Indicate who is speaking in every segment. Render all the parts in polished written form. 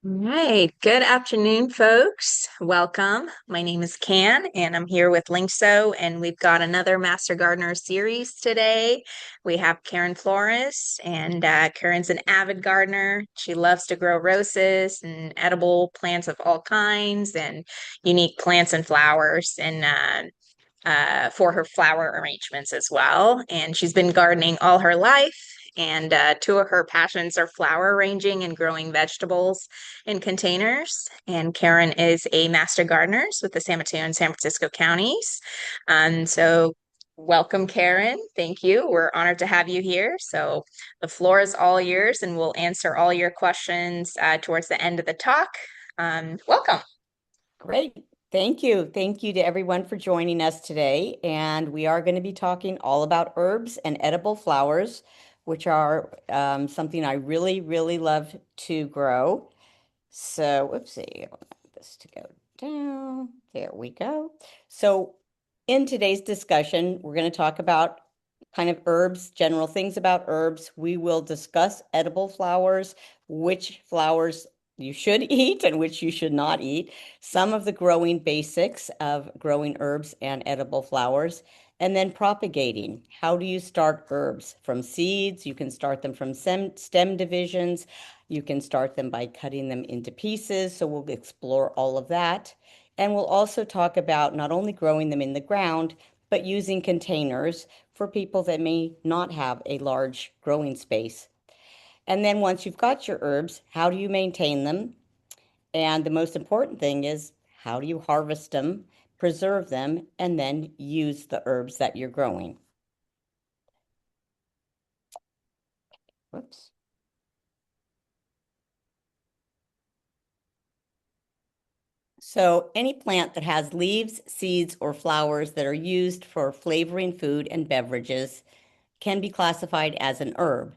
Speaker 1: All right. Good afternoon, folks. Welcome. My name is Can, and I'm here with Linkso, and we've got another Master Gardener series today. We have Karen Flores, and Karen's an avid gardener. She loves to grow roses and edible plants of all kinds and unique plants and flowers. For her flower arrangements as well. And she's been gardening all her life. And two of her passions are flower arranging and growing vegetables in containers. And Karen is a master gardener with the San Mateo and San Francisco counties. So welcome, Karen. Thank you. We're honored to have you here. So the floor is all yours, and we'll answer all your questions towards the end of the talk. Welcome.
Speaker 2: Great. Thank you. Thank you to everyone for joining us today. And we are going to be talking all about herbs and edible flowers, which are something I really, really love to grow. So, whoopsie, I want this to go down. There we go. So, in today's discussion, we're going to talk about kind of herbs, general things about herbs. We will discuss edible flowers, which flowers you should eat and which you should not eat, some of the growing basics of growing herbs and edible flowers, and then propagating. How do you start herbs? From seeds, you can start them from stem divisions. You can start them by cutting them into pieces. So we'll explore all of that. And we'll also talk about not only growing them in the ground, but using containers for people that may not have a large growing space. And then once you've got your herbs, how do you maintain them? And the most important thing is, how do you harvest them, preserve them, and then use the herbs that you're growing? Whoops. So any plant that has leaves, seeds, or flowers that are used for flavoring food and beverages can be classified as an herb.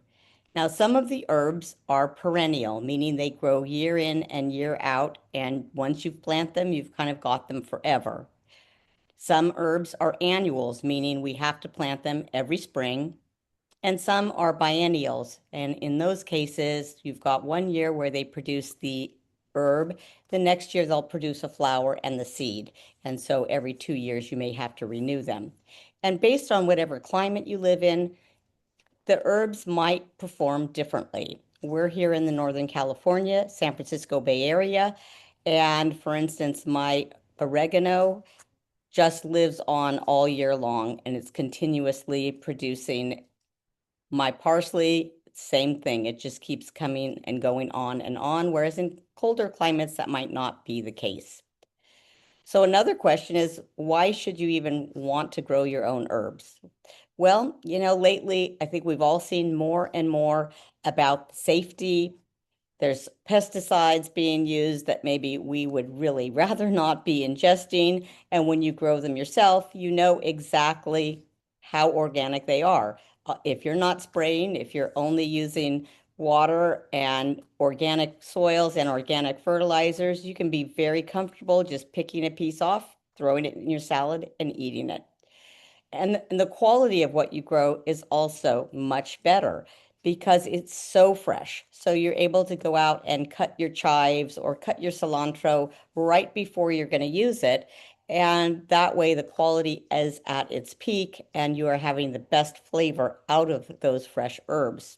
Speaker 2: Now, some of the herbs are perennial, meaning they grow year in and year out, and once you plant them, you've kind of got them forever. Some herbs are annuals, meaning we have to plant them every spring, and some are biennials. And in those cases, you've got one year where they produce the herb. The next year, they'll produce a flower and the seed. And so every 2 years, you may have to renew them. And based on whatever climate you live in, the herbs might perform differently. We're here in the Northern California, San Francisco Bay Area. And for instance, my oregano just lives on all year long and it's continuously producing. My parsley, same thing. It just keeps coming and going on and on, whereas in colder climates, that might not be the case. So another question is, why should you even want to grow your own herbs? Well, lately, I think we've all seen more and more about safety. There's pesticides being used that maybe we would really rather not be ingesting. And when you grow them yourself, you know exactly how organic they are. If you're not spraying, if you're only using water and organic soils and organic fertilizers, you can be very comfortable just picking a piece off, throwing it in your salad, and eating it. And the quality of what you grow is also much better because it's so fresh. So you're able to go out and cut your chives or cut your cilantro right before you're going to use it. And that way the quality is at its peak and you are having the best flavor out of those fresh herbs.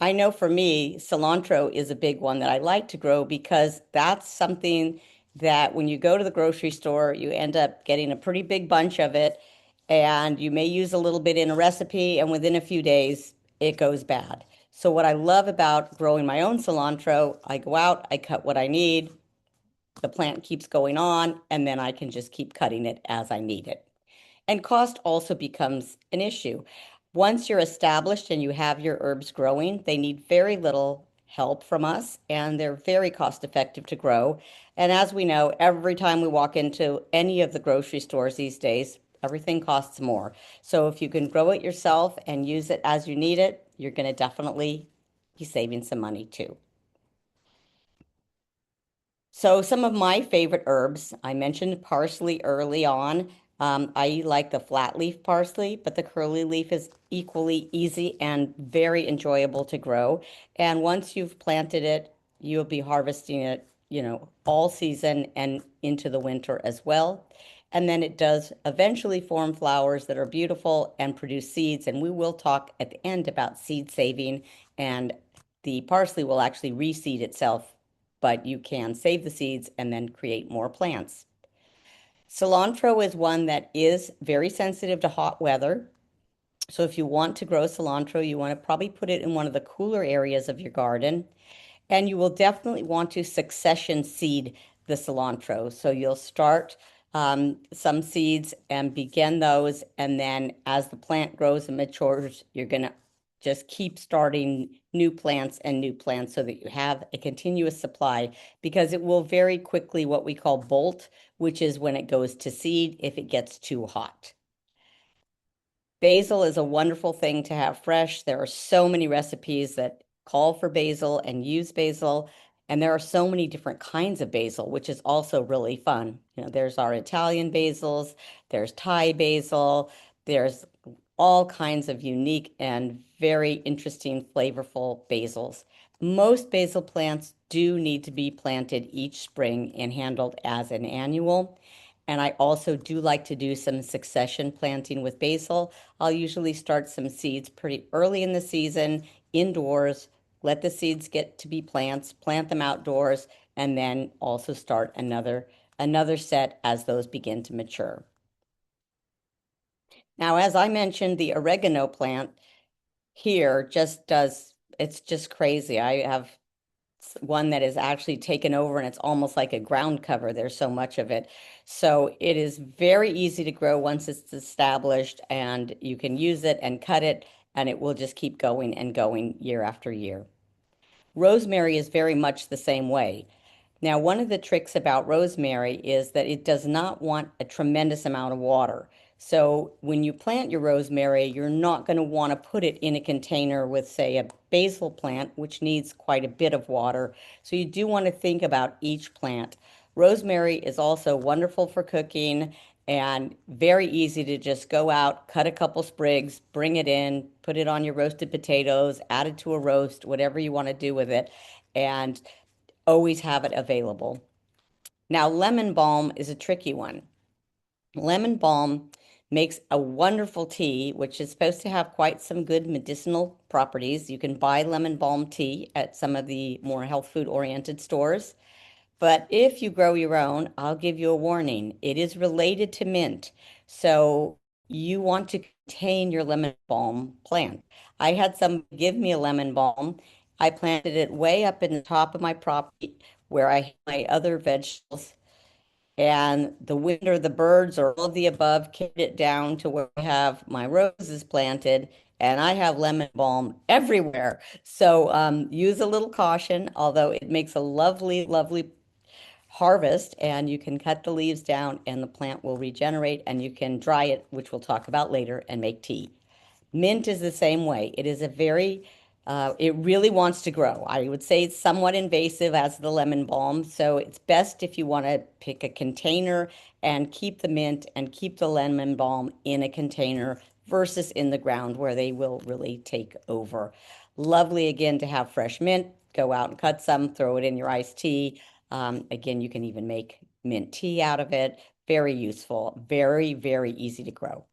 Speaker 2: I know for me, cilantro is a big one that I like to grow because that's something that when you go to the grocery store, you end up getting a pretty big bunch of it, and you may use a little bit in a recipe, and within a few days, it goes bad. So, what I love about growing my own cilantro, I go out, I cut what I need, the plant keeps going on, and then I can just keep cutting it as I need it. And cost also becomes an issue. Once you're established and you have your herbs growing, they need very little help from us and they're very cost effective to grow. And as we know, every time we walk into any of the grocery stores these days, everything costs more. So if you can grow it yourself and use it as you need it, you're going to definitely be saving some money too. So some of my favorite herbs, I mentioned parsley early on. I like the flat leaf parsley, but the curly leaf is equally easy and very enjoyable to grow. And once you've planted it, you'll be harvesting it, all season and into the winter as well. And then it does eventually form flowers that are beautiful and produce seeds. And we will talk at the end about seed saving, and the parsley will actually reseed itself, but you can save the seeds and then create more plants. Cilantro is one that is very sensitive to hot weather. So if you want to grow cilantro, you want to probably put it in one of the cooler areas of your garden. And you will definitely want to succession seed the cilantro. So you'll start some seeds and begin those. And then as the plant grows and matures, you're going to just keep starting new plants and new plants so that you have a continuous supply, because it will very quickly what we call bolt, which is when it goes to seed if it gets too hot. Basil is a wonderful thing to have fresh. There are so many recipes that call for basil and use basil, and there are so many different kinds of basil, which is also really fun. There's our Italian basils, there's Thai basil, there's all kinds of unique and very interesting, flavorful basils. Most basil plants do need to be planted each spring and handled as an annual. And I also do like to do some succession planting with basil. I'll usually start some seeds pretty early in the season, indoors, let the seeds get to be plants, plant them outdoors, and then also start another set as those begin to mature. Now, as I mentioned, the oregano plant here it's just crazy. I have one that is actually taken over and it's almost like a ground cover. There's so much of it. So it is very easy to grow once it's established, and you can use it and cut it, and it will just keep going and going year after year. Rosemary is very much the same way. Now, one of the tricks about rosemary is that it does not want a tremendous amount of water. So when you plant your rosemary, you're not going to want to put it in a container with, say, a basil plant, which needs quite a bit of water. So you do want to think about each plant. Rosemary is also wonderful for cooking and very easy to just go out, cut a couple sprigs, bring it in, put it on your roasted potatoes, add it to a roast, whatever you want to do with it, and always have it available. Now, lemon balm is a tricky one. Lemon balm makes a wonderful tea, which is supposed to have quite some good medicinal properties. You can buy lemon balm tea at some of the more health food oriented stores. But if you grow your own, I'll give you a warning. It is related to mint. So you want to contain your lemon balm plant. I had somebody give me a lemon balm. I planted it way up in the top of my property where I have my other vegetables. And the wind or the birds or all of the above carried it down to where I have my roses planted, and I have lemon balm everywhere. So use a little caution, although it makes a lovely, lovely harvest, and you can cut the leaves down and the plant will regenerate, and you can dry it, which we'll talk about later, and make tea. Mint is the same way. It really wants to grow. I would say it's somewhat invasive as the lemon balm. So it's best if you want to pick a container and keep the mint and keep the lemon balm in a container versus in the ground where they will really take over. Lovely again to have fresh mint. Go out and cut some, throw it in your iced tea. Again, you can even make mint tea out of it. Very useful, very, very easy to grow.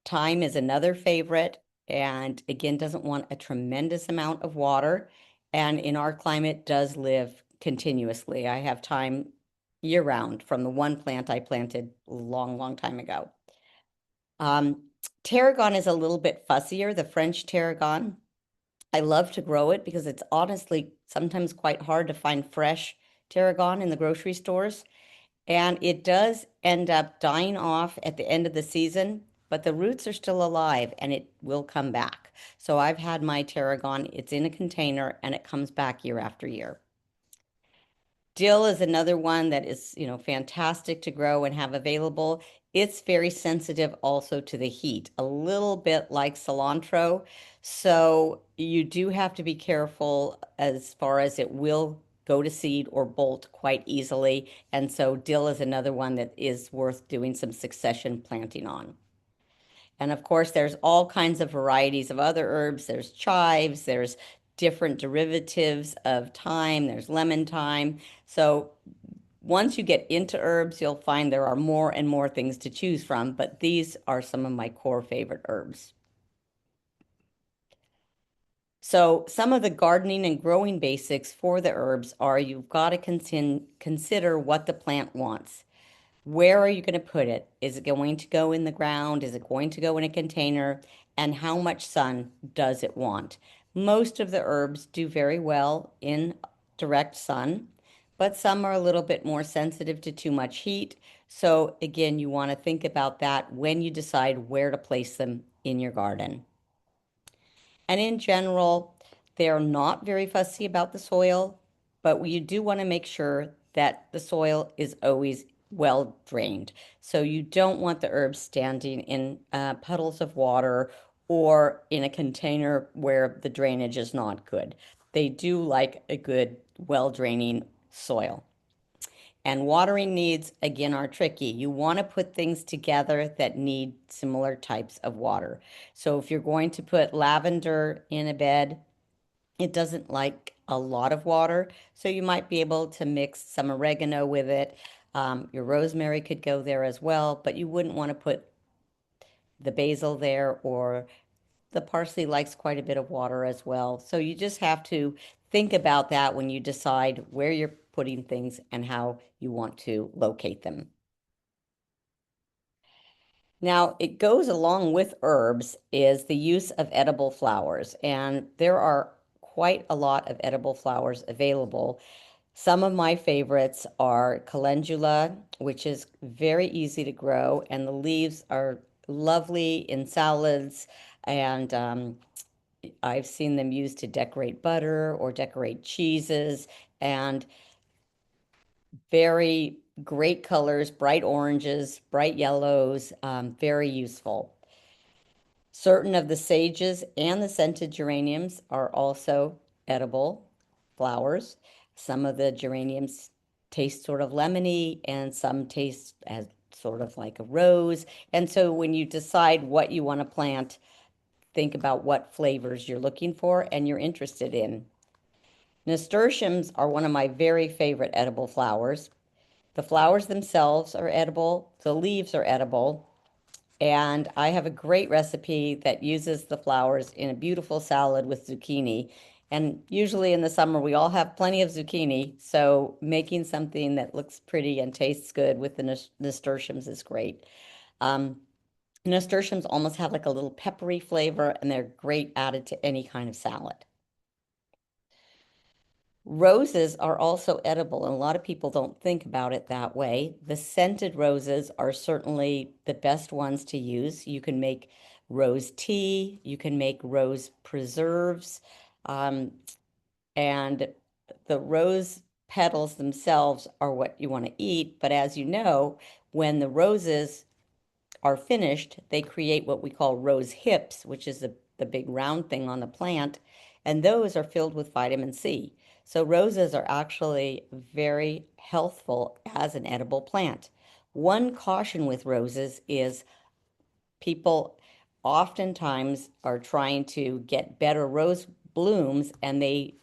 Speaker 2: Thyme is another favorite, and again, doesn't want a tremendous amount of water. And in our climate, does live continuously. I have thyme year round from the one plant I planted a long, long time ago. Tarragon is a little bit fussier, the French tarragon. I love to grow it because it's honestly sometimes quite hard to find fresh tarragon in the grocery stores. And it does end up dying off at the end of the season, but the roots are still alive and it will come back. So I've had my tarragon, it's in a container and it comes back year after year. Dill is another one that is, fantastic to grow and have available. It's very sensitive also to the heat, a little bit like cilantro. So you do have to be careful as far as it will go to seed or bolt quite easily. And so dill is another one that is worth doing some succession planting on. And of course, there's all kinds of varieties of other herbs. There's chives, there's different derivatives of thyme. There's lemon thyme. So once you get into herbs, you'll find there are more and more things to choose from, but these are some of my core favorite herbs. So some of the gardening and growing basics for the herbs are you've got to consider what the plant wants. Where are you going to put it? Is it going to go in the ground? Is it going to go in a container? And how much sun does it want? Most of the herbs do very well in direct sun, but some are a little bit more sensitive to too much heat. So again, you want to think about that when you decide where to place them in your garden. And in general, they're not very fussy about the soil, but you do want to make sure that the soil is always well drained. So you don't want the herbs standing in puddles of water or in a container where the drainage is not good. They do like a good, well draining soil. And watering needs, again, are tricky. You want to put things together that need similar types of water. So if you're going to put lavender in a bed, it doesn't like a lot of water. So you might be able to mix some oregano with it. Your rosemary could go there as well, but you wouldn't want to put the basil there, or the parsley likes quite a bit of water as well. So you just have to think about that when you decide where you're putting things and how you want to locate them. Now, it goes along with herbs is the use of edible flowers, and there are quite a lot of edible flowers available. Some of my favorites are calendula, which is very easy to grow, and the leaves are lovely in salads, and I've seen them used to decorate butter or decorate cheeses, and very great colors, bright oranges, bright yellows, very useful. Certain of the sages and the scented geraniums are also edible flowers. Some of the geraniums taste sort of lemony, and some taste as sort of like a rose. And so when you decide what you want to plant, think about what flavors you're looking for and you're interested in. Nasturtiums are one of my very favorite edible flowers. The flowers themselves are edible, the leaves are edible, and I have a great recipe that uses the flowers in a beautiful salad with zucchini. And usually in the summer, we all have plenty of zucchini, so making something that looks pretty and tastes good with the nasturtiums is great. Um, Nasturtiums almost have like a little peppery flavor, and they're great added to any kind of salad. Roses are also edible, and a lot of people don't think about it that way. The scented roses are certainly the best ones to use. You can make rose tea, you can make rose preserves, um, and the rose petals themselves are what you want to eat. But as you know, when the roses are finished, they create what we call rose hips, which is the big round thing on the plant, and those are filled with vitamin C. So roses are actually very healthful as an edible plant. One caution with roses is people oftentimes are trying to get better rose blooms, and they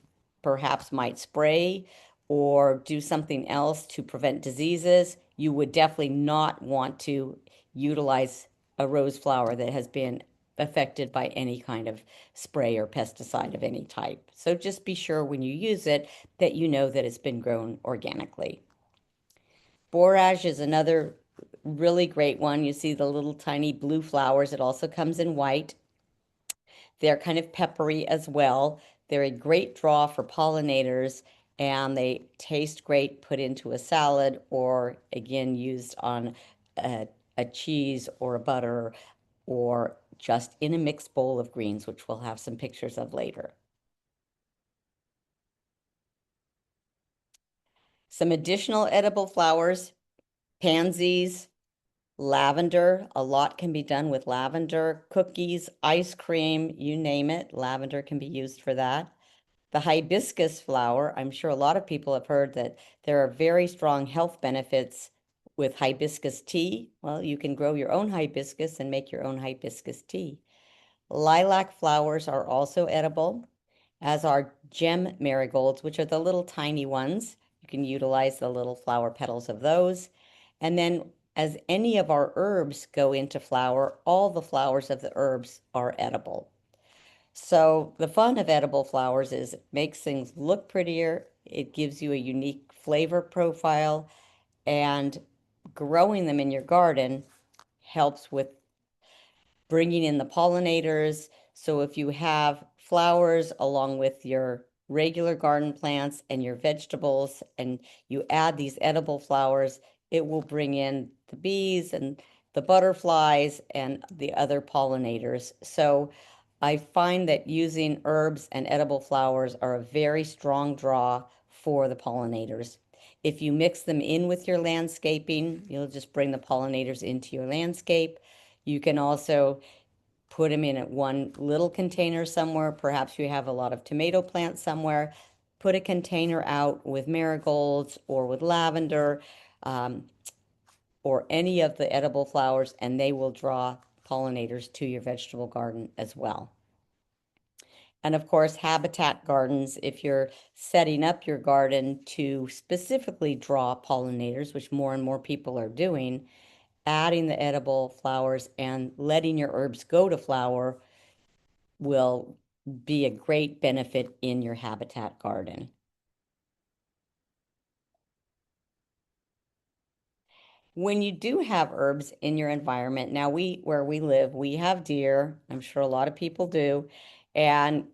Speaker 2: perhaps might spray or do something else to prevent diseases. You would definitely not want to utilize a rose flower that has been affected by any kind of spray or pesticide of any type. So just be sure when you use it that you know that it's been grown organically. Borage is another really great one. You see the little tiny blue flowers. It also comes in white. They're kind of peppery as well. They're a great draw for pollinators, and they taste great put into a salad or, again, used on a cheese or a butter or just in a mixed bowl of greens, which we'll have some pictures of later. Some additional edible flowers, pansies, lavender. A lot can be done with lavender, cookies, ice cream, you name it. Lavender can be used for that. The hibiscus flower, I'm sure a lot of people have heard that there are very strong health benefits with hibiscus tea. Well, you can grow your own hibiscus and make your own hibiscus tea. Lilac flowers are also edible. as our gem marigolds, which are the little tiny ones. You can utilize the little flower petals of those. And then as any of our herbs go into flower, all the flowers of the herbs are edible. So the fun of edible flowers is it makes things look prettier, it gives you a unique flavor profile, and growing them in your garden helps with bringing in the pollinators. So if you have flowers along with your regular garden plants and your vegetables, and you add these edible flowers, it will bring in the bees and the butterflies and the other pollinators. So I find that using herbs and edible flowers are a very strong draw for the pollinators. If you mix them in with your landscaping, you'll just bring the pollinators into your landscape. You can also put them in one little container somewhere. Perhaps you have a lot of tomato plants somewhere. Put a container out with marigolds or with lavender um, or any of the edible flowers, and they will draw pollinators to your vegetable garden as well. And of course, habitat gardens, if you're setting up your garden to specifically draw pollinators, which more and more people are doing, adding the edible flowers and letting your herbs go to flower will be a great benefit in your habitat garden. When you do have herbs in your environment, now where we live, we have deer. I'm sure a lot of people do. And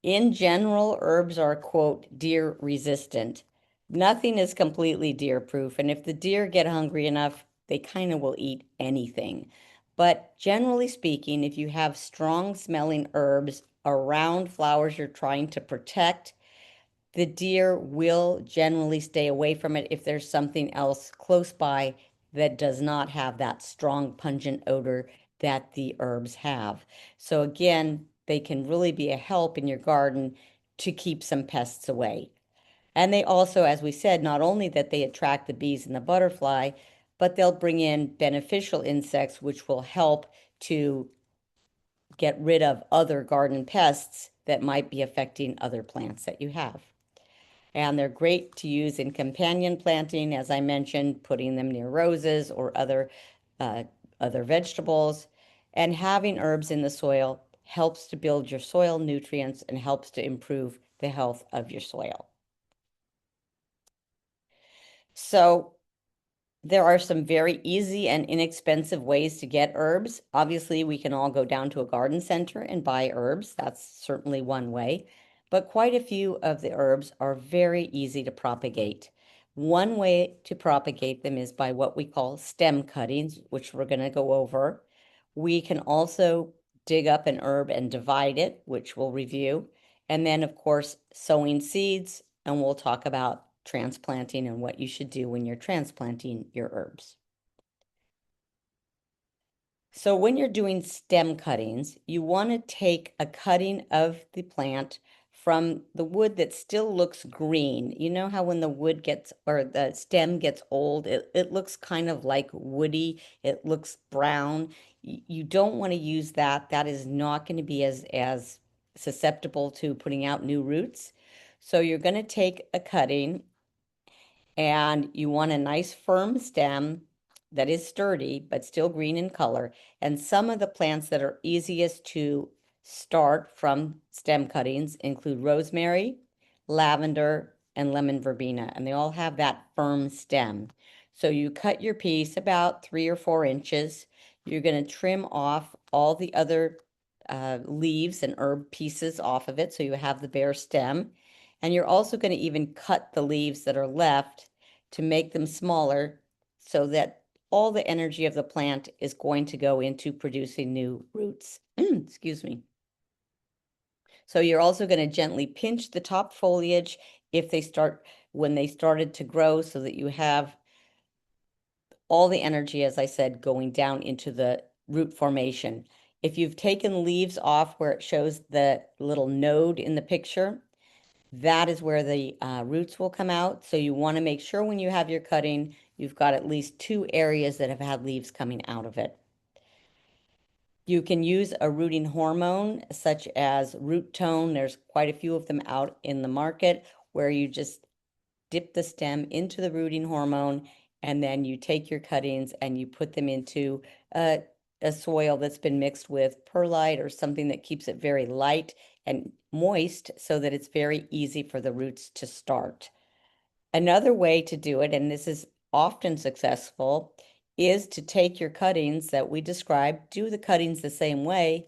Speaker 2: in general, herbs are, quote, deer resistant. Nothing is completely deer proof. And if the deer get hungry enough, they kind of will eat anything. But generally speaking, if you have strong smelling herbs around flowers you're trying to protect, the deer will generally stay away from it if there's something else close by that does not have that strong pungent odor that the herbs have. So again, they can really be a help in your garden to keep some pests away. And they also, as we said, not only that they attract the bees and the butterfly, but they'll bring in beneficial insects, which will help to get rid of other garden pests that might be affecting other plants that you have. And they're great to use in companion planting, as I mentioned, putting them near roses or uh, other vegetables. And having herbs in the soil helps to build your soil nutrients and helps to improve the health of your soil. So there are some very easy and inexpensive ways to get herbs. Obviously, we can all go down to a garden center and buy herbs. That's certainly one way. But quite a few of the herbs are very easy to propagate. One way to propagate them is by what we call stem cuttings, which we're going to go over. We can also dig up an herb and divide it, which we'll review. And then, of course, sowing seeds, and we'll talk about transplanting and what you should do when you're transplanting your herbs. So when you're doing stem cuttings, you want to take a cutting of the plant from the wood that still looks green. You know how when the wood gets, or the stem gets old, it looks kind of like woody, it looks brown. You don't want to use that. That is not going to be as susceptible to putting out new roots. So you're going to take a cutting and you want a nice firm stem that is sturdy but still green in color. And some of the plants that are easiest to start from stem cuttings include rosemary, lavender, and lemon verbena, and they all have that firm stem. So you cut your piece about 3 or 4 inches. You're going to trim off all the other leaves and herb pieces off of it so you have the bare stem. And you're also going to even cut the leaves that are left to make them smaller so that all the energy of the plant is going to go into producing new roots. Excuse me. So you're also going to gently pinch the top foliage if they start, when they started to grow, so that you have all the energy, as I said, going down into the root formation. If you've taken leaves off where it shows the little node in the picture, that is where the roots will come out. So you want to make sure when you have your cutting, you've got at least 2 areas that have had leaves coming out of it. You can use a rooting hormone such as root tone. There's quite a few of them out in the market where you just dip the stem into the rooting hormone, and then you take your cuttings and you put them into a soil that's been mixed with perlite or something that keeps it very light and moist so that it's very easy for the roots to start. Another way to do it, and this is often successful, is to take your cuttings that we described, do the cuttings the same way,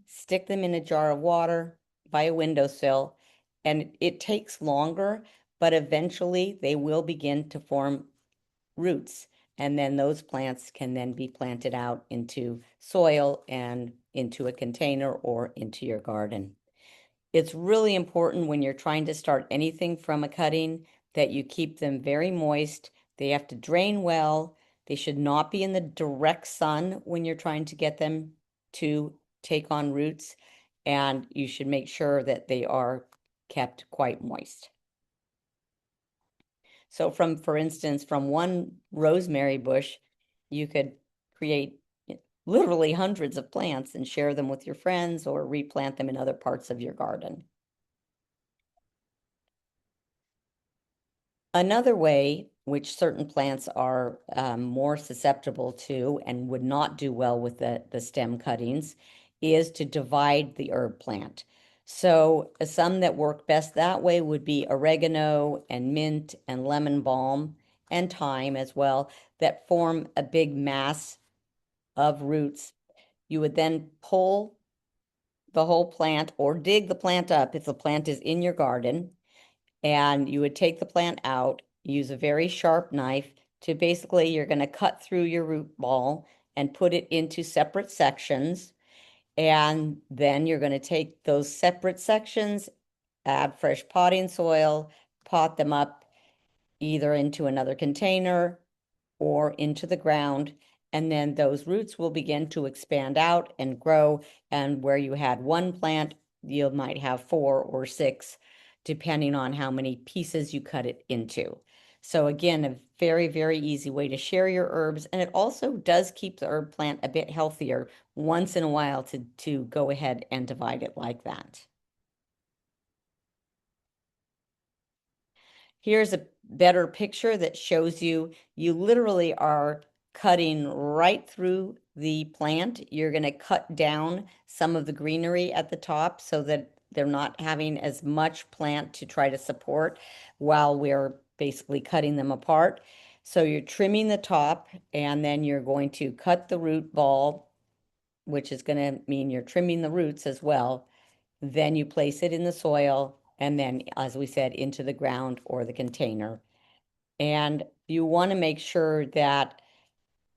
Speaker 2: stick them in a jar of water by a windowsill, and it takes longer, but eventually they will begin to form roots. And then those plants can then be planted out into soil and into a container or into your garden. It's really important when you're trying to start anything from a cutting that you keep them very moist. They have to drain well. They should not be in the direct sun when you're trying to get them to take on roots. And you should make sure that they are kept quite moist. So for instance, from one rosemary bush, you could create literally hundreds of plants and share them with your friends or replant them in other parts of your garden. Another way, which certain plants are more susceptible to and would not do well with the stem cuttings, is to divide the herb plant. So some that work best that way would be oregano and mint and lemon balm and thyme as well, that form a big mass of roots. You would then pull the whole plant or dig the plant up if the plant is in your garden, and you would take the plant out, use a very sharp knife to basically, you're going to cut through your root ball and put it into separate sections. And then you're going to take those separate sections, add fresh potting soil, pot them up either into another container or into the ground. And then those roots will begin to expand out and grow. And where you had one plant, you might have 4 or 6, depending on how many pieces you cut it into. So again, a very, very easy way to share your herbs. And it also does keep the herb plant a bit healthier once in a while to go ahead and divide it like that. Here's a better picture that shows you literally are cutting right through the plant. You're going to cut down some of the greenery at the top so that they're not having as much plant to try to support while we're basically cutting them apart. So you're trimming the top, and then you're going to cut the root ball, which is going to mean you're trimming the roots as well. Then you place it in the soil, and then, as we said, into the ground or the container. And you want to make sure that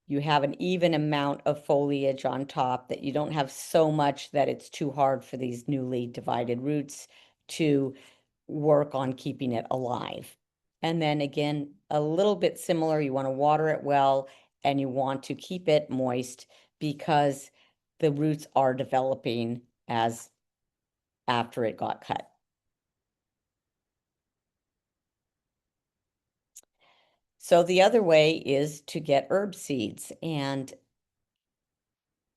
Speaker 2: you have an even amount of foliage on top, that you don't have so much that it's too hard for these newly divided roots to work on keeping it alive. And then again, a little bit similar, you want to water it well and you want to keep it moist because the roots are developing as after it got cut. So the other way is to get herb seeds, and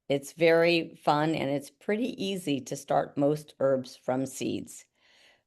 Speaker 2: it's very fun and it's pretty easy to start most herbs from seeds.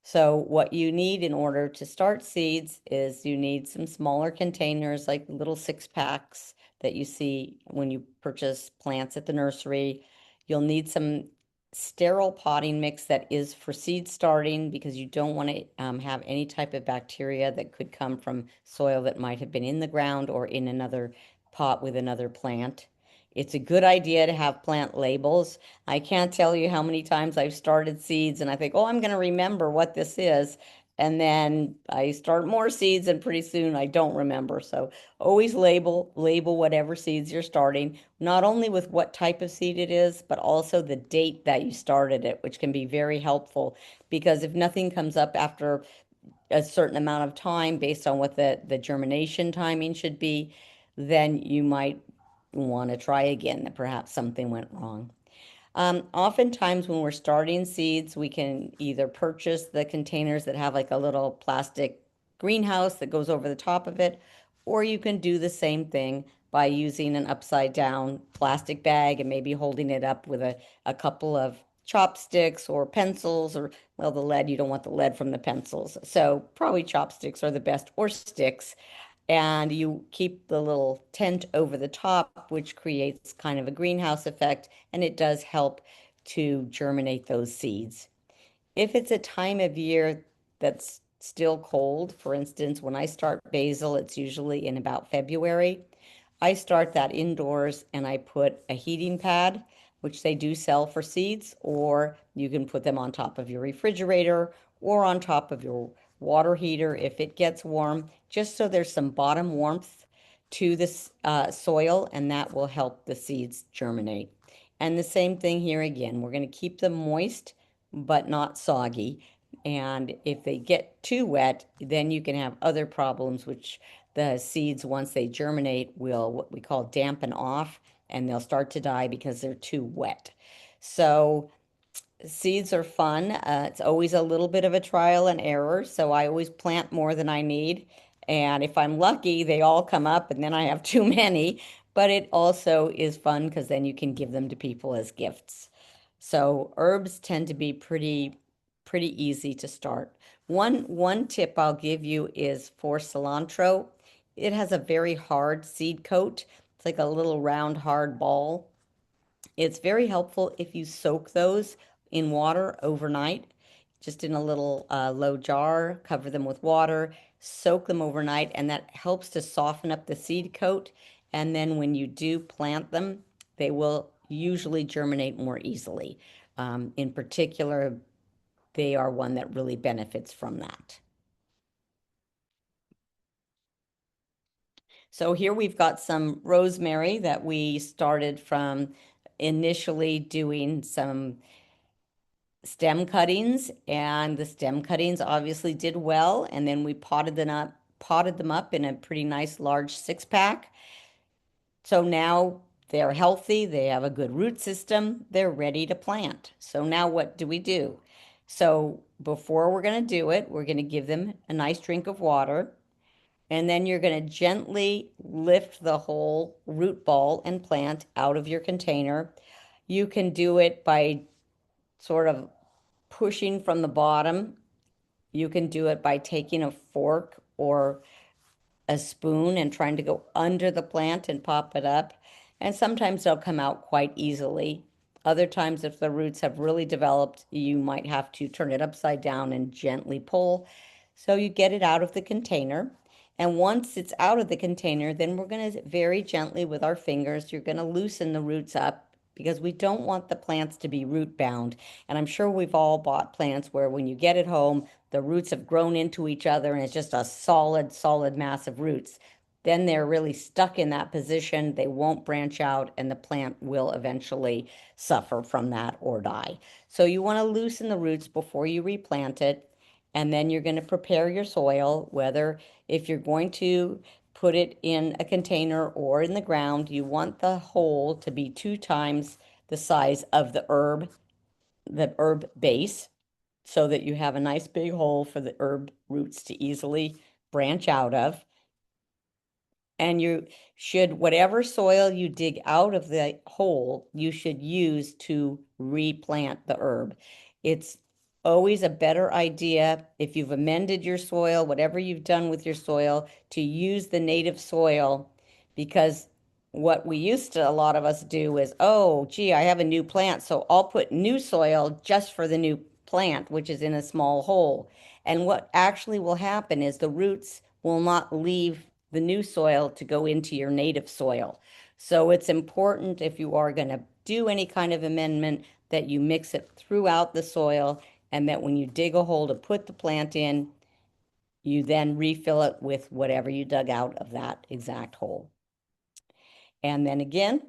Speaker 2: So what you need in order to start seeds is you need some smaller containers, like little 6-packs that you see when you purchase plants at the nursery. You'll need some sterile potting mix that is for seed starting, because you don't want to have any type of bacteria that could come from soil that might have been in the ground or in another pot with another plant. It's a good idea to have plant labels. I can't tell you how many times I've started seeds and I think, oh, I'm going to remember what this is. And then I start more seeds and pretty soon I don't remember. So always label whatever seeds you're starting, not only with what type of seed it is, but also the date that you started it, which can be very helpful, because if nothing comes up after a certain amount of time based on what the germination timing should be, then you might want to try again, that perhaps something went wrong. Oftentimes when we're starting seeds, we can either purchase the containers that have like a little plastic greenhouse that goes over the top of it, or you can do the same thing by using an upside down plastic bag and maybe holding it up with a couple of chopsticks or pencils or, well, the lead, you don't want the lead from the pencils. So probably chopsticks are the best, or sticks. And you keep the little tent over the top, which creates kind of a greenhouse effect, and it does help to germinate those seeds. If it's a time of year that's still cold, for instance, when I start basil, it's usually in about February. I start that indoors and I put a heating pad, which they do sell for seeds, or you can put them on top of your refrigerator or on top of your water heater if it gets warm, just so there's some bottom warmth to this soil, and that will help the seeds germinate. And the same thing here again, we're going to keep them moist but not soggy. And if they get too wet, then you can have other problems, which the seeds, once they germinate, will what we call dampen off, and they'll start to die because they're too wet. So seeds are fun. It's always a little bit of a trial and error, so I always plant more than I need. And if I'm lucky, they all come up, and then I have too many. But it also is fun because then you can give them to people as gifts. So herbs tend to be pretty easy to start. One tip I'll give you is for cilantro. It has a very hard seed coat. It's like a little round hard ball. It's very helpful if you soak those in water overnight, just in a little low jar, cover them with water, soak them overnight, and that helps to soften up the seed coat. And then when you do plant them, they will usually germinate more easily. In particular, they are one that really benefits from that. So here we've got some rosemary that we started from initially doing some stem cuttings, and the stem cuttings obviously did well, and then we potted them up in a pretty nice large 6-pack. So now they're healthy, they have a good root system, they're ready to plant. So now what do we do? So before we're going to do it, we're going to give them a nice drink of water, and then you're going to gently lift the whole root ball and plant out of your container. You can do it by sort of pushing from the bottom. You can do it by taking a fork or a spoon and trying to go under the plant and pop it up. And sometimes they'll come out quite easily. Other times, if the roots have really developed, you might have to turn it upside down and gently pull. So you get it out of the container. And once it's out of the container, then we're going to very gently with our fingers, you're going to loosen the roots up because we don't want the plants to be root bound. And I'm sure we've all bought plants where when you get it home, the roots have grown into each other and it's just a solid mass of roots. Then they're really stuck in that position. They won't branch out, and the plant will eventually suffer from that or die. So you want to loosen the roots before you replant it. And then you're going to prepare your soil, whether if you're going to put it in a container or in the ground, you want the hole to be 2 times the size of the herb base, so that you have a nice big hole for the herb roots to easily branch out of. And you should, whatever soil you dig out of the hole, you should use to replant the herb. It's always a better idea if you've amended your soil, whatever you've done with your soil, to use the native soil, because what we used to, a lot of us do is, oh, gee, I have a new plant, so I'll put new soil just for the new plant, which is in a small hole. And what actually will happen is the roots will not leave the new soil to go into your native soil. So it's important, if you are going to do any kind of amendment, that you mix it throughout the soil, and that when you dig a hole to put the plant in, you then refill it with whatever you dug out of that exact hole. And then again,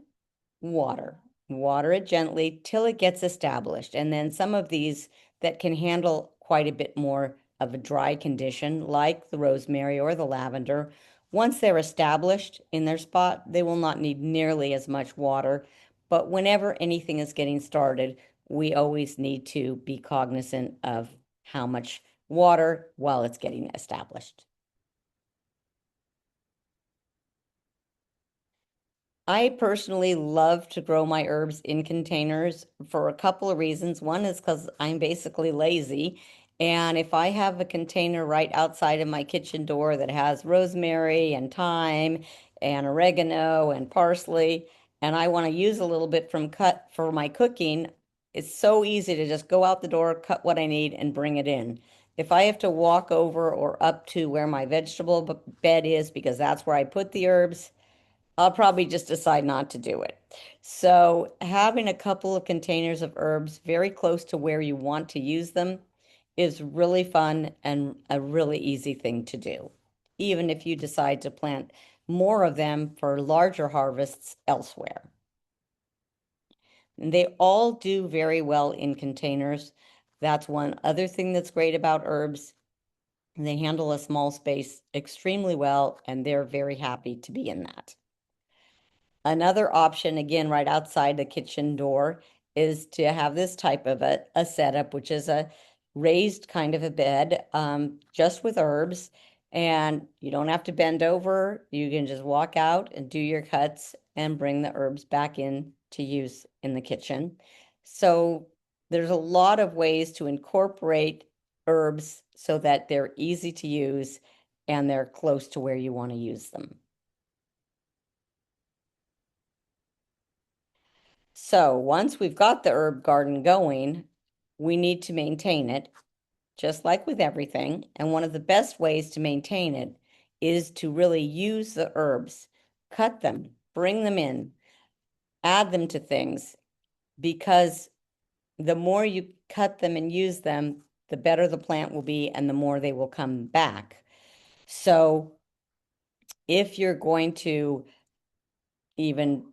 Speaker 2: water. Water it gently till it gets established. And then some of these that can handle quite a bit more of a dry condition, like the rosemary or the lavender, once they're established in their spot, they will not need nearly as much water. But whenever anything is getting started, we always need to be cognizant of how much water while it's getting established. I personally love to grow my herbs in containers for a couple of reasons. One is because I'm basically lazy. And if I have a container right outside of my kitchen door that has rosemary and thyme and oregano and parsley, and I want to use a little bit from cut for my cooking, it's so easy to just go out the door, cut what I need, and bring it in. If I have to walk over or up to where my vegetable bed is, because that's where I put the herbs, I'll probably just decide not to do it. So, having a couple of containers of herbs very close to where you want to use them is really fun and a really easy thing to do, even if you decide to plant more of them for larger harvests elsewhere. And they all do very well in containers. That's one other thing that's great about herbs. They handle a small space extremely well, and they're very happy to be in that. Another option, again, right outside the kitchen door, is to have this type of a setup, which is a raised kind of a bed, just with herbs. And you don't have to bend over. You can just walk out and do your cuts and bring the herbs back in to use in the kitchen. So there's a lot of ways to incorporate herbs so that they're easy to use and they're close to where you want to use them. So once we've got the herb garden going, we need to maintain it, just like with everything. And one of the best ways to maintain it is to really use the herbs, cut them, bring them in, add them to things, because the more you cut them and use them, the better the plant will be and the more they will come back. So if you're going to even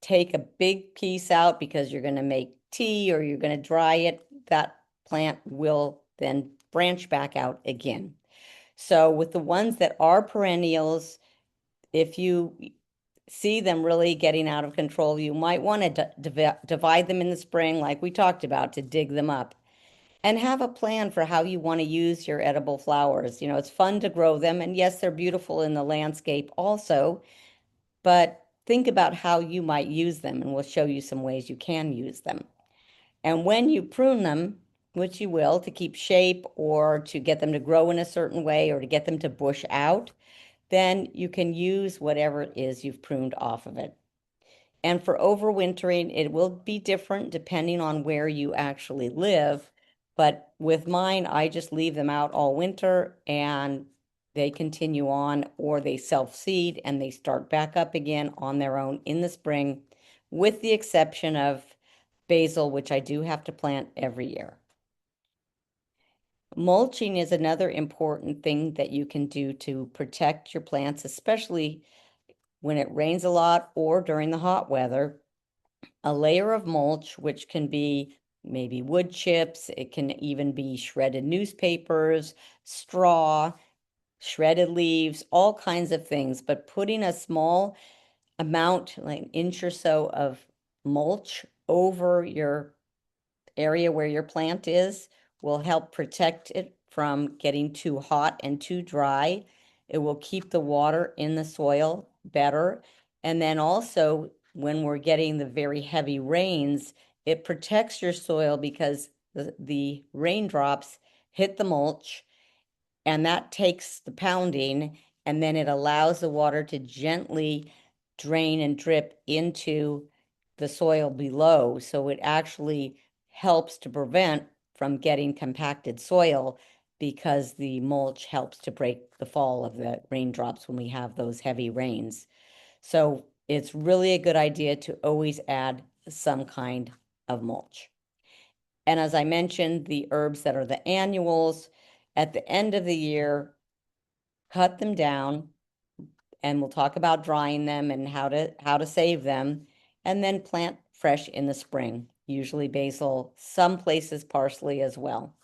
Speaker 2: take a big piece out because you're going to make tea or you're going to dry it, that plant will then branch back out again. So with the ones that are perennials, if you see them really getting out of control, you might want to divide them in the spring, like we talked about, to dig them up. And have a plan for how you want to use your edible flowers. You know, it's fun to grow them. And yes, they're beautiful in the landscape also, but think about how you might use them, and we'll show you some ways you can use them. And when you prune them, which you will, to keep shape or to get them to grow in a certain way or to get them to bush out, then you can use whatever it is you've pruned off of it. And for overwintering, it will be different depending on where you actually live. But with mine, I just leave them out all winter and they continue on, or they self-seed and they start back up again on their own in the spring, with the exception of basil, which I do have to plant every year. Mulching is another important thing that you can do to protect your plants, especially when it rains a lot or during the hot weather. A layer of mulch, which can be maybe wood chips, it can even be shredded newspapers, straw, shredded leaves, all kinds of things. But putting a small amount, like an inch or so of mulch over your area where your plant is, will help protect it from getting too hot and too dry. It will keep the water in the soil better. And then also, when we're getting the very heavy rains, it protects your soil because the raindrops hit the mulch and that takes the pounding, and then it allows the water to gently drain and drip into the soil below. So it actually helps to prevent from getting compacted soil because the mulch helps to break the fall of the raindrops when we have those heavy rains. So it's really a good idea to always add some kind of mulch. And as I mentioned, the herbs that are the annuals, at the end of the year, cut them down, and we'll talk about drying them and how to save them, and then plant fresh in the spring, usually basil, some places parsley as well.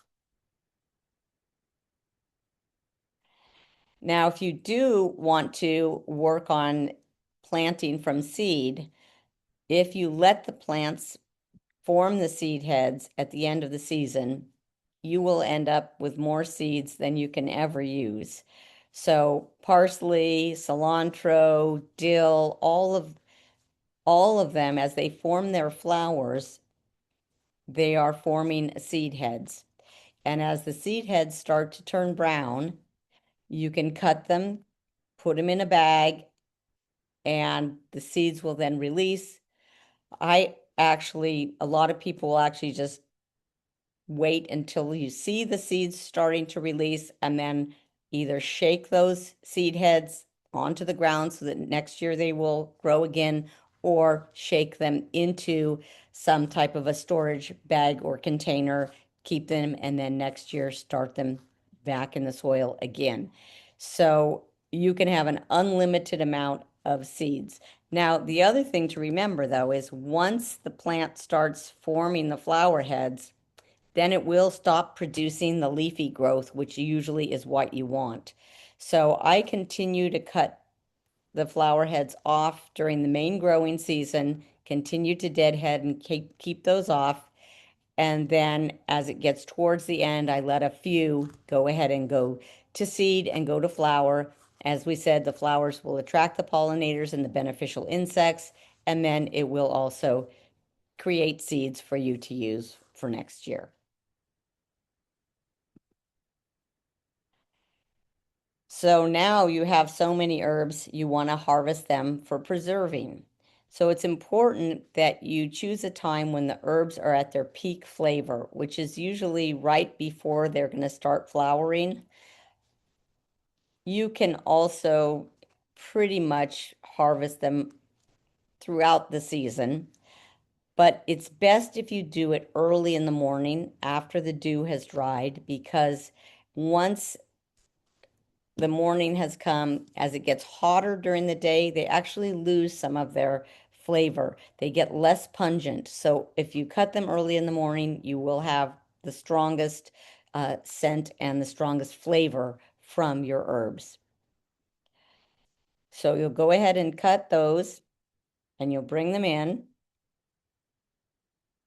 Speaker 2: Now, if you do want to work on planting from seed, if you let the plants form the seed heads at the end of the season, you will end up with more seeds than you can ever use. So parsley, cilantro, dill, all of them, as they form their flowers, they are forming seed heads. And as the seed heads start to turn brown, you can cut them, put them in a bag, and the seeds will then release. A lot of people will actually just wait until you see the seeds starting to release and then either shake those seed heads onto the ground so that next year they will grow again, or shake them into some type of a storage bag or container, keep them, and then next year start them back in the soil again. So you can have an unlimited amount of seeds. Now, the other thing to remember though is once the plant starts forming the flower heads, then it will stop producing the leafy growth, which usually is what you want. So I continue to cut the flower heads off during the main growing season, continue to deadhead and keep those off. And then as it gets towards the end, I let a few go ahead and go to seed and go to flower. As we said, the flowers will attract the pollinators and the beneficial insects, and then it will also create seeds for you to use for next year. So now you have so many herbs, you want to harvest them for preserving. So it's important that you choose a time when the herbs are at their peak flavor, which is usually right before they're going to start flowering. You can also pretty much harvest them throughout the season, but it's best if you do it early in the morning after the dew has dried, because once the morning has come, as it gets hotter during the day, they actually lose some of their flavor. They get less pungent. So if you cut them early in the morning, you will have the strongest scent and the strongest flavor from your herbs. So you'll go ahead and cut those and you'll bring them in.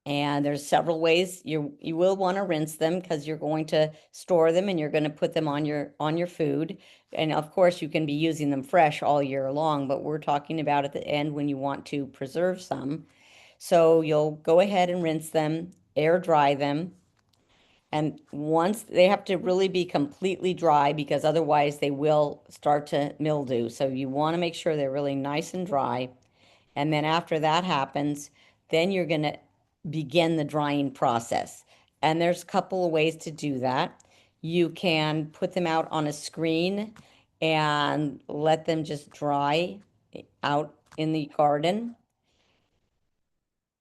Speaker 2: And there's several ways you will want to rinse them because you're going to store them and you're going to put them on your food. And of course, you can be using them fresh all year long, but we're talking about at the end when you want to preserve some. So you'll go ahead and rinse them, air dry them, and once they have to really be completely dry because otherwise they will start to mildew. So you want to make sure they're really nice and dry. And then after that happens, then you're going to begin the drying process. And there's a couple of ways to do that. You can put them out on a screen and let them just dry out in the garden.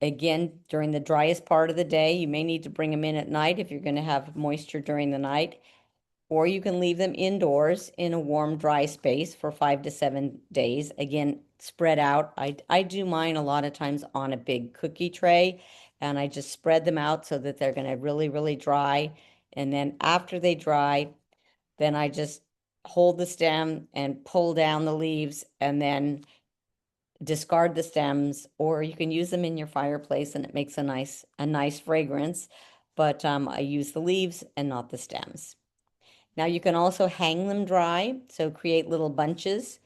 Speaker 2: Again, during the driest part of the day, you may need to bring them in at night if you're going to have moisture during the night, or you can leave them indoors in a warm, dry space for 5 to 7 days. Again, spread out. I do mine a lot of times on a big cookie tray, and I just spread them out so that they're going to really, really dry. And then after they dry, then I just hold the stem and pull down the leaves and then discard the stems, or you can use them in your fireplace and it makes a nice fragrance. But I use the leaves and not the stems. Now you can also hang them dry, so create little bunches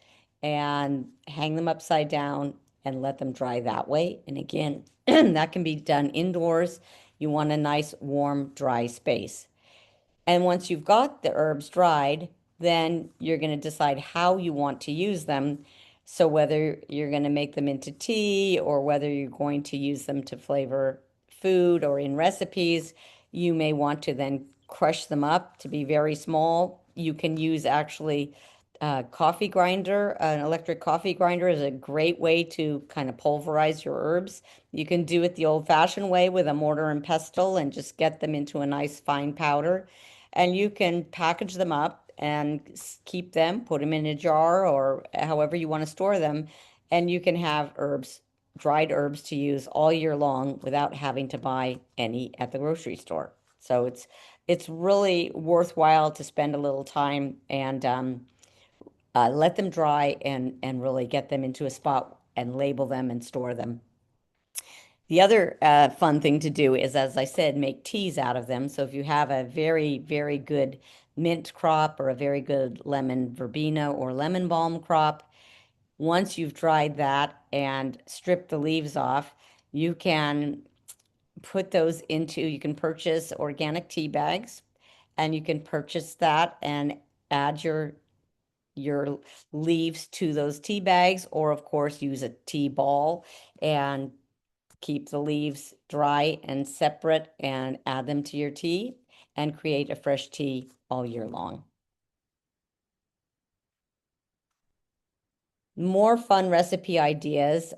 Speaker 2: and hang them upside down and let them dry that way. And again, that can be done indoors. You want a nice, warm, dry space. And once you've got the herbs dried, then you're going to decide how you want to use them. So whether you're going to make them into tea or whether you're going to use them to flavor food or in recipes, you may want to then crush them up to be very small. You can use actually a coffee grinder. An electric coffee grinder is a great way to kind of pulverize your herbs. You can do it the old-fashioned way with a mortar and pestle and just get them into a nice fine powder. And you can package them up and keep them, put them in a jar or however you want to store them. And you can have herbs, dried herbs to use all year long without having to buy any at the grocery store. So it's really worthwhile to spend a little time and let them dry and really get them into a spot and label them and store them. The other fun thing to do is, as I said, make teas out of them. So if you have a very, very good mint crop or a very good lemon verbena or lemon balm crop, once you've dried that and stripped the leaves off, you can put those into, you can purchase organic tea bags, and you can purchase that and add your leaves to those tea bags, or of course use a tea ball and keep the leaves dry and separate and add them to your tea and create a fresh tea all year long. More fun recipe ideas.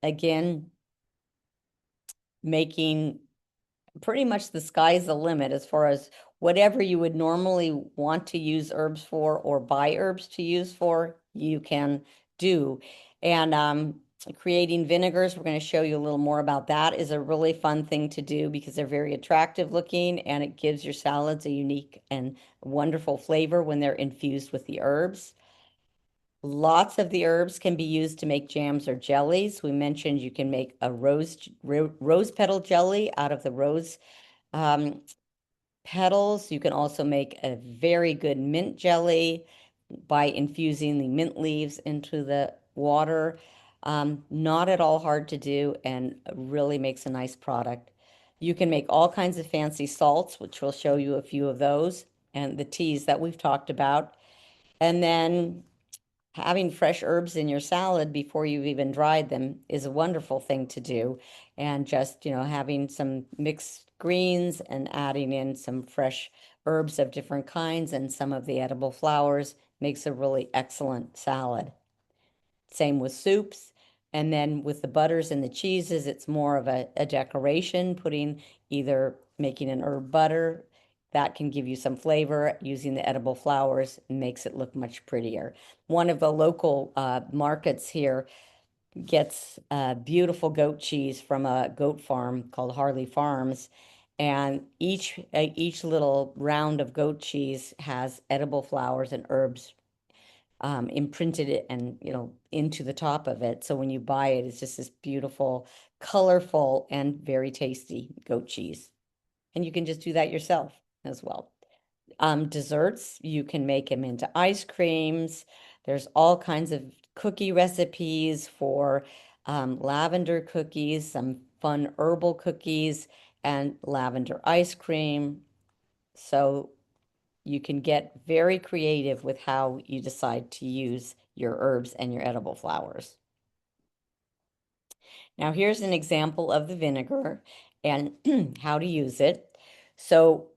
Speaker 2: Again, making pretty much the sky's the limit as far as whatever you would normally want to use herbs for or buy herbs to use for, you can do. And creating vinegars, we're going to show you a little more about that, is a really fun thing to do because they're very attractive looking and it gives your salads a unique and wonderful flavor when they're infused with the herbs. Lots of the herbs can be used to make jams or jellies. We mentioned you can make a rose petal jelly out of the rose um, petals. You can also make a very good mint jelly by infusing the mint leaves into the water. Not at all hard to do and really makes a nice product. You can make all kinds of fancy salts, which we'll show you a few of those, and the teas that we've talked about. And then having fresh herbs in your salad before you've even dried them is a wonderful thing to do. And just, having some mixed greens and adding in some fresh herbs of different kinds and some of the edible flowers makes a really excellent salad. Same with soups. And then with the butters and the cheeses, it's more of a decoration, putting either making an herb butter that can give you some flavor, using the edible flowers makes it look much prettier. One of the local markets here gets beautiful goat cheese from a goat farm called Harley Farms. And each little round of goat cheese has edible flowers and herbs imprinted it and into the top of it. So when you buy it, it's just this beautiful, colorful, and very tasty goat cheese. And you can just do that yourself as well. Desserts, you can make them into ice creams. There's all kinds of cookie recipes for lavender cookies, some fun herbal cookies, and lavender ice cream. So you can get very creative with how you decide to use your herbs and your edible flowers. Now here's an example of the vinegar and how to use it. So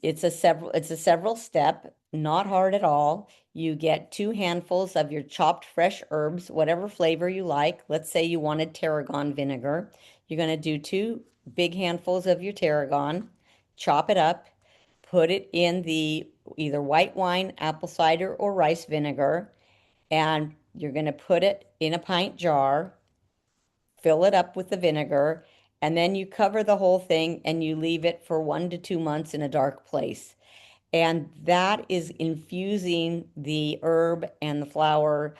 Speaker 2: it's a several step, not hard at all. You get 2 handfuls of your chopped fresh herbs, whatever flavor you like. Let's say you wanted tarragon vinegar. You're going to do 2 big handfuls of your tarragon, chop it up, put it in the either white wine, apple cider, or rice vinegar, and you're going to put it in a pint jar, fill it up with the vinegar, and then you cover the whole thing and you leave it for 1 to 2 months in a dark place. And that is infusing the herb and the flower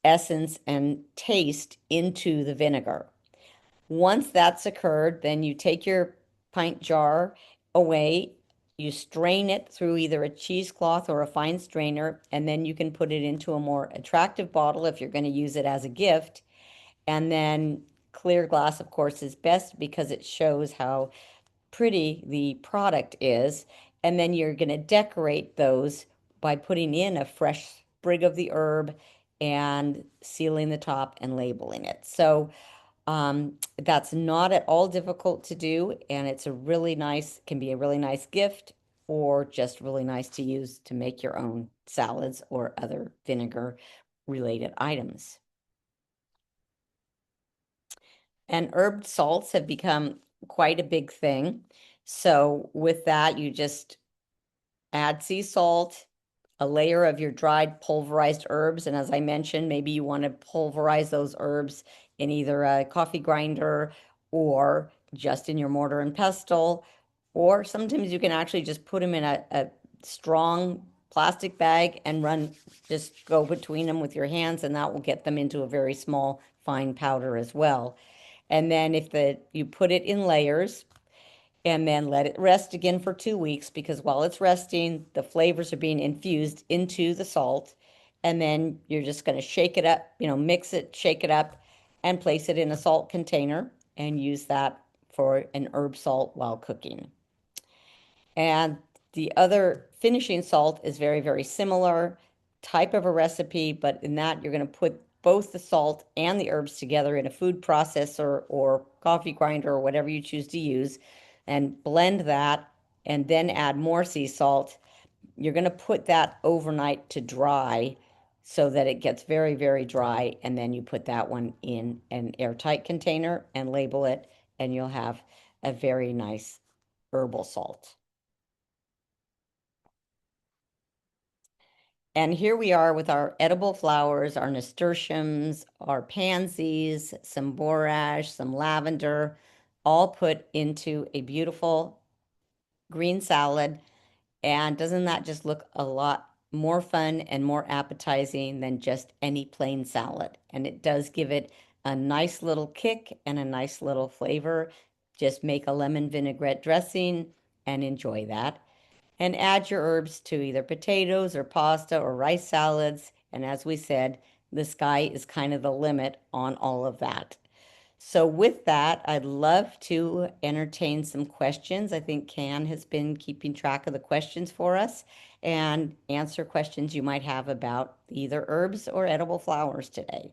Speaker 2: essence and taste into the vinegar. Once that's occurred, then you take your pint jar away, you strain it through either a cheesecloth or a fine strainer, and then you can put it into a more attractive bottle if you're going to use it as a gift. And then clear glass, of course, is best because it shows how pretty the product is. And then you're going to decorate those by putting in a fresh sprig of the herb and sealing the top and labeling it. So that's not at all difficult to do, and it's can be a really nice gift or just really nice to use to make your own salads or other vinegar related items. And herb salts have become quite a big thing. So with that, you just add sea salt, a layer of your dried pulverized herbs. And as I mentioned, maybe you want to pulverize those herbs in either a coffee grinder or just in your mortar and pestle. Or sometimes you can actually just put them in a strong plastic bag and just go between them with your hands, and that will get them into a very small, fine powder as well. And then if the you put it in layers and then let it rest again for 2 weeks because while it's resting, the flavors are being infused into the salt. And then you're just going to shake it up, mix it, shake it up, and place it in a salt container and use that for an herb salt while cooking. And the other finishing salt is very, very similar type of a recipe, but in that you're going to put both the salt and the herbs together in a food processor or coffee grinder or whatever you choose to use and blend that and then add more sea salt. You're going to put that overnight to dry so that it gets very, very dry. And then you put that one in an airtight container and label it, and you'll have a very nice herbal salt. And here we are with our edible flowers, our nasturtiums, our pansies, some borage, some lavender, all put into a beautiful green salad. And doesn't that just look a lot more fun and more appetizing than just any plain salad? And it does give it a nice little kick and a nice little flavor. Just make a lemon vinaigrette dressing and enjoy that and add your herbs to either potatoes or pasta or rice salads. And as we said, the sky is kind of the limit on all of that. So, with that, I'd love to entertain some questions. I think Can has been keeping track of the questions for us and answer questions you might have about either herbs or edible flowers today.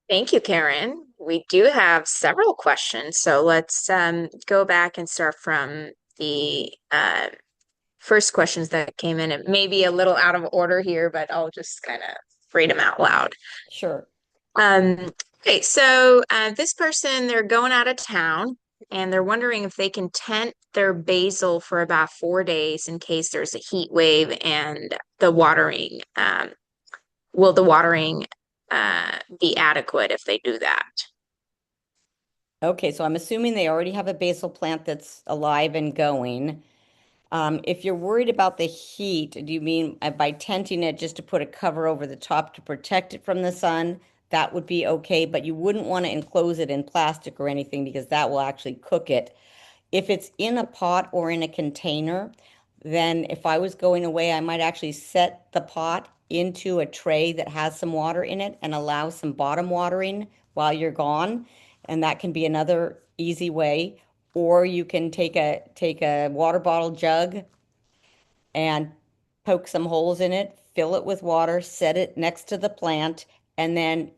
Speaker 1: Thank you, Karen. We do have several questions, so let's go back and start from the first questions that came in. It may be a little out of order here, but I'll just kind of read them out loud.
Speaker 2: Sure.
Speaker 1: Um, okay, so this person, they're going out of town and they're wondering if they can tent their basil for about 4 days in case there's a heat wave and will the watering be adequate if they do that?
Speaker 2: Okay, so I'm assuming they already have a basil plant that's alive and going. If you're worried about the heat, do you mean by tenting it just to put a cover over the top to protect it from the sun? That would be okay, but you wouldn't want to enclose it in plastic or anything because that will actually cook it. If it's in a pot or in a container, then if I was going away, I might actually set the pot into a tray that has some water in it and allow some bottom watering while you're gone. And that can be another easy way. Or you can take a water bottle jug and poke some holes in it, fill it with water, set it next to the plant, and then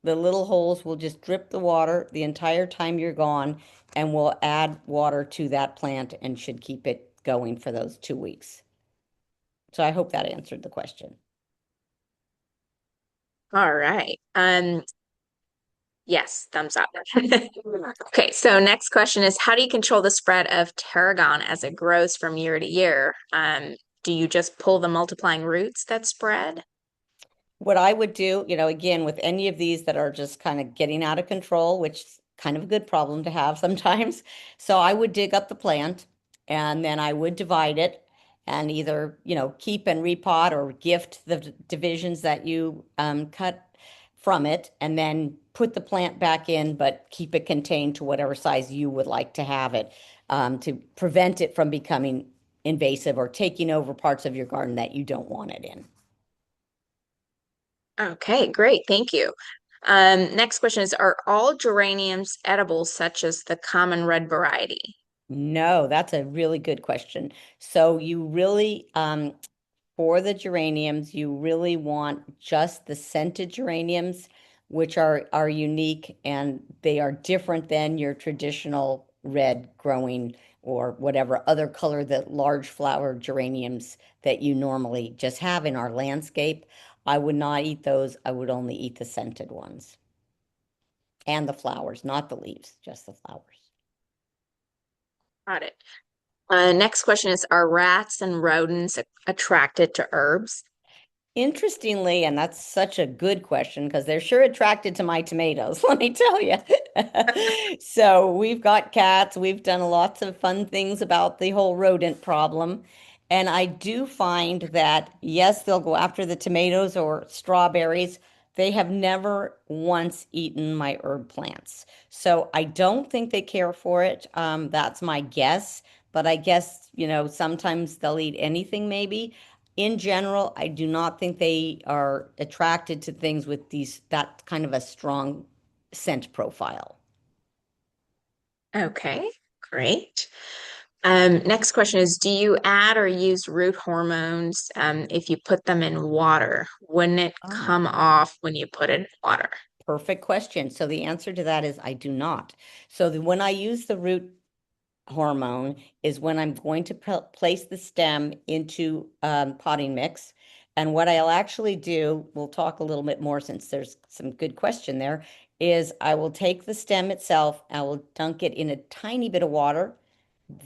Speaker 2: the little holes will just drip the water the entire time you're gone and will add water to that plant and should keep it going for those 2 weeks. So I hope that answered the question.
Speaker 1: All right. Yes, thumbs up. Okay, so next question is how do you control the spread of tarragon as it grows from year to year? Do you just pull the multiplying roots that spread?
Speaker 2: What I would do, again, with any of these that are just kind of getting out of control, which is kind of a good problem to have sometimes. So I would dig up the plant and then I would divide it and either, keep and repot or gift the divisions that you cut from it and then put the plant back in, but keep it contained to whatever size you would like to have it to prevent it from becoming invasive or taking over parts of your garden that you don't want it in.
Speaker 1: Okay, great. Thank you. Next question is, are all geraniums edible, such as the common red variety?
Speaker 2: No, that's a really good question. So you really, for the geraniums, you really want just the scented geraniums, which are unique and they are different than your traditional red growing or whatever other color that large flower geraniums that you normally just have in our landscape. I would not eat those. I would only eat the scented ones and the flowers, not the leaves, just the flowers.
Speaker 1: Got it. Next question is, are rats and rodents attracted to herbs?
Speaker 2: Interestingly, and that's such a good question because they're sure attracted to my tomatoes, let me tell you. So we've got cats, we've done lots of fun things about the whole rodent problem. And I do find that, yes, they'll go after the tomatoes or strawberries. They have never once eaten my herb plants. So I don't think they care for it. That's my guess. But I guess, sometimes they'll eat anything maybe. In general, I do not think they are attracted to things with that kind of a strong scent profile.
Speaker 1: Okay, great. Next question is, do you add or use root hormones if you put them in water? Wouldn't it
Speaker 2: Ah,
Speaker 1: come off when you put it in water?
Speaker 2: perfect question. So the answer to that is I do not. So when I use the root hormone is when I'm going to place the stem into potting mix. And what I'll actually do, we'll talk a little bit more since there's some good question there, is I will take the stem itself, I will dunk it in a tiny bit of water,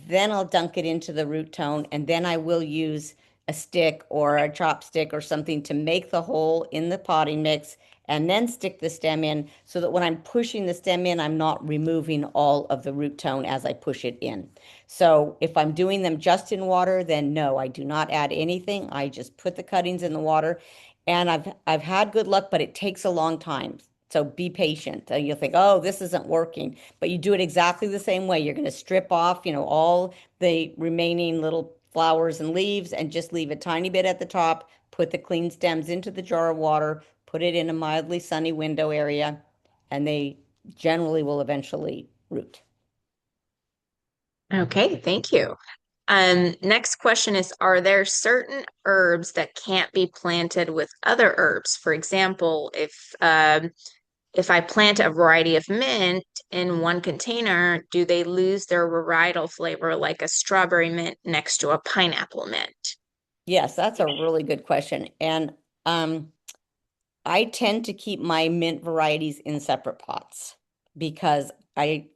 Speaker 2: then I'll dunk it into the root tone, and then I will use a stick or a chopstick or something to make the hole in the potting mix and then stick the stem in so that when I'm pushing the stem in, I'm not removing all of the root tone as I push it in. So if I'm doing them just in water, then no, I do not add anything. I just put the cuttings in the water and I've had good luck, but it takes a long time. So be patient. You'll think, oh, this isn't working, but you do it exactly the same way. You're going to strip off, all the remaining little flowers and leaves and just leave a tiny bit at the top, put the clean stems into the jar of water, put it in a mildly sunny window area, and they generally will eventually root.
Speaker 1: Okay, thank you. Next question is, are there certain herbs that can't be planted with other herbs? For example, if I plant a variety of mint in one container, do they lose their varietal flavor like a strawberry mint next to a pineapple mint?
Speaker 2: Yes, that's a really good question. And um, I tend to keep my mint varieties in separate pots because I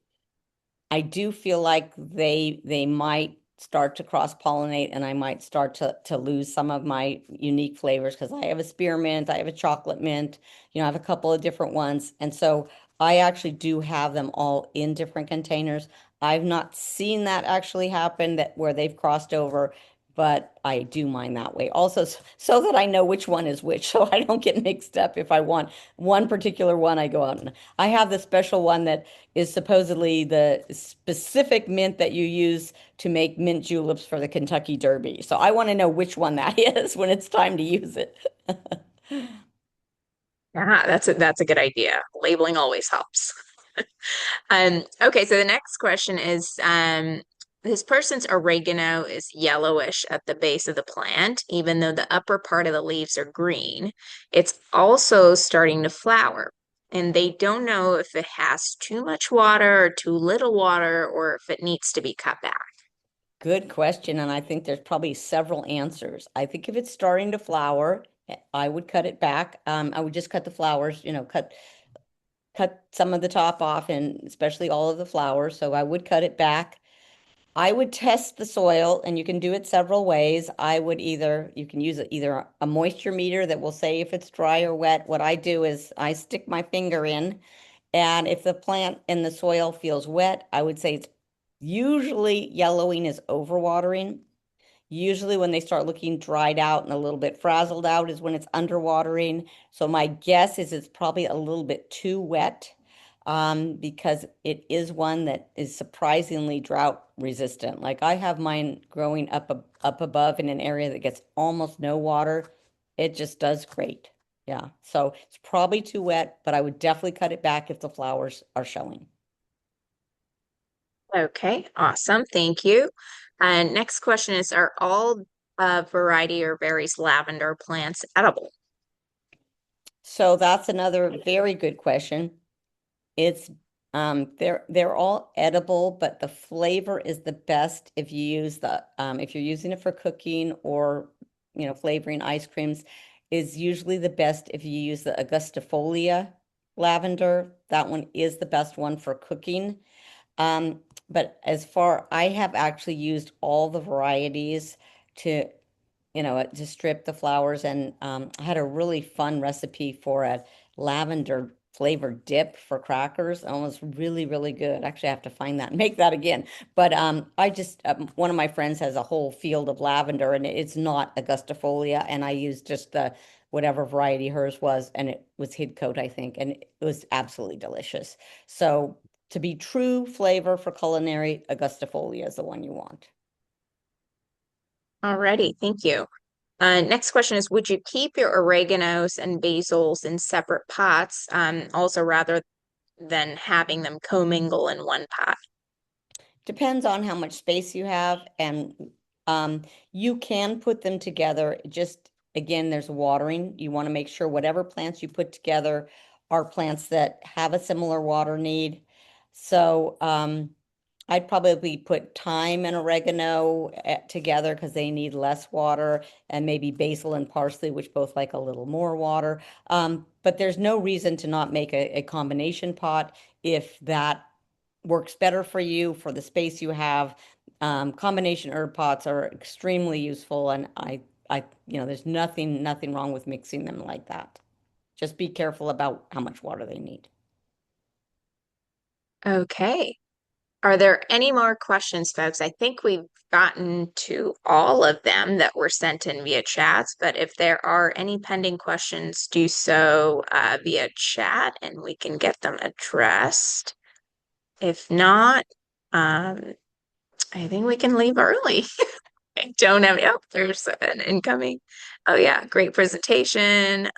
Speaker 2: do feel like they might start to cross-pollinate and I might start to lose some of my unique flavors because I have a spearmint, I have a chocolate mint, I have a couple of different ones. And so I actually do have them all in different containers. I've not seen that actually happen that where they've crossed over, but I do mine that way. Also, so that I know which one is which, so I don't get mixed up. If I want one particular one, I go out and I have the special one that is supposedly the specific mint that you use to make mint juleps for the Kentucky Derby. So I want to know which one that is when it's time to use it.
Speaker 1: Yeah, that's a good idea. Labeling always helps. Okay, so the next question is, this person's oregano is yellowish at the base of the plant, even though the upper part of the leaves are green. It's also starting to flower, and they don't know if it has too much water or too little water, or if it needs to be cut back.
Speaker 2: Good question, and I think there's probably several answers. I think if it's starting to flower, I would cut it back. I would just cut the flowers, cut some of the top off, and especially all of the flowers. So I would cut it back. I would test the soil, and you can do it several ways. You can use either a moisture meter that will say if it's dry or wet. What I do is I stick my finger in, and if the plant in the soil feels wet, I would say it's usually yellowing is overwatering. Usually when they start looking dried out and a little bit frazzled out is when it's underwatering. So my guess is it's probably a little bit too wet because it is one that is surprisingly drought resistant. Like I have mine growing up above in an area that gets almost no water. It just does great. Yeah. So it's probably too wet, but I would definitely cut it back if the flowers are showing.
Speaker 1: Okay, awesome. Thank you. And next question is, are all variety or berries lavender plants edible?
Speaker 2: So that's another very good question. It's they're all edible, but the flavor is the best if you use if you're using it for cooking or flavoring ice creams is usually the best if you use the Augustifolia lavender. That one is the best one for cooking. Um, but I have actually used all the varieties to to strip the flowers and I had a really fun recipe for a lavender flavored dip for crackers. Oh, it was really, really good. Actually, I have to find that and make that again. But I just one of my friends has a whole field of lavender, and it's not Augustifolia, and I used just the whatever variety hers was, and it was Hidcote, I think, and it was absolutely delicious. So to be true flavor for culinary, Augustifolia is the one you want.
Speaker 1: Alrighty, thank you. Next question is, would you keep your oreganos and basils in separate pots, also rather than having them commingle in one pot?
Speaker 2: Depends on how much space you have, and um, you can put them together. Just again, there's watering. You want to make sure whatever plants you put together are plants that have a similar water need. So I'd probably put thyme and oregano together because they need less water, and maybe basil and parsley, which both like a little more water. But there's no reason to not make a combination pot if that works better for you for the space you have. Combination herb pots are extremely useful, and there's nothing wrong with mixing them like that. Just be careful about how much water they need.
Speaker 1: Okay. Are there any more questions, folks? I think we've gotten to all of them that were sent in via chats, but if there are any pending questions, do so via chat and we can get them addressed. If not, um, I think we can leave early. I don't have, oh, there's an incoming. Oh, yeah, great presentation.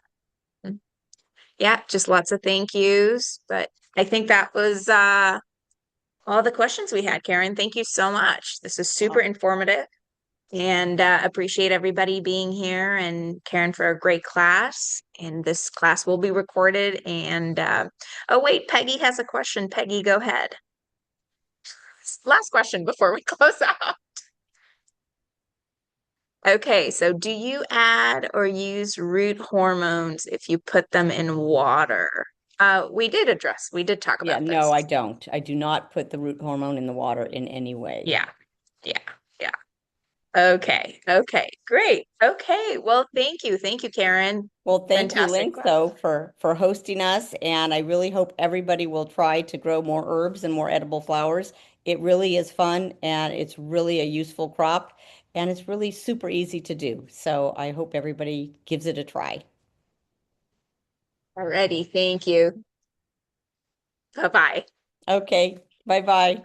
Speaker 1: Yeah, just lots of thank yous. But I think that was all the questions we had, Karen. Thank you so much. This is super informative and appreciate everybody being here and Karen for a great class. And this class will be recorded. And oh, wait, Peggy has a question. Peggy, go ahead. Last question before we close out. Okay, so do you add or use root hormones if you put them in water? We did talk
Speaker 2: Yeah,
Speaker 1: about
Speaker 2: no, I
Speaker 1: this.
Speaker 2: don't. I do not put the root hormone in the water in any way.
Speaker 1: Yeah, yeah, yeah. Okay, okay, great. Okay, well, thank you. Thank you, Karen.
Speaker 2: Well, thank you,
Speaker 1: Fantastic
Speaker 2: Link,
Speaker 1: class.
Speaker 2: though, for hosting us, and I really hope everybody will try to grow more herbs and more edible flowers. It really is fun, and it's really a useful crop, and it's really super easy to do. So I hope everybody gives it a try.
Speaker 1: Alrighty, thank you. Bye-bye.
Speaker 2: Okay, bye-bye.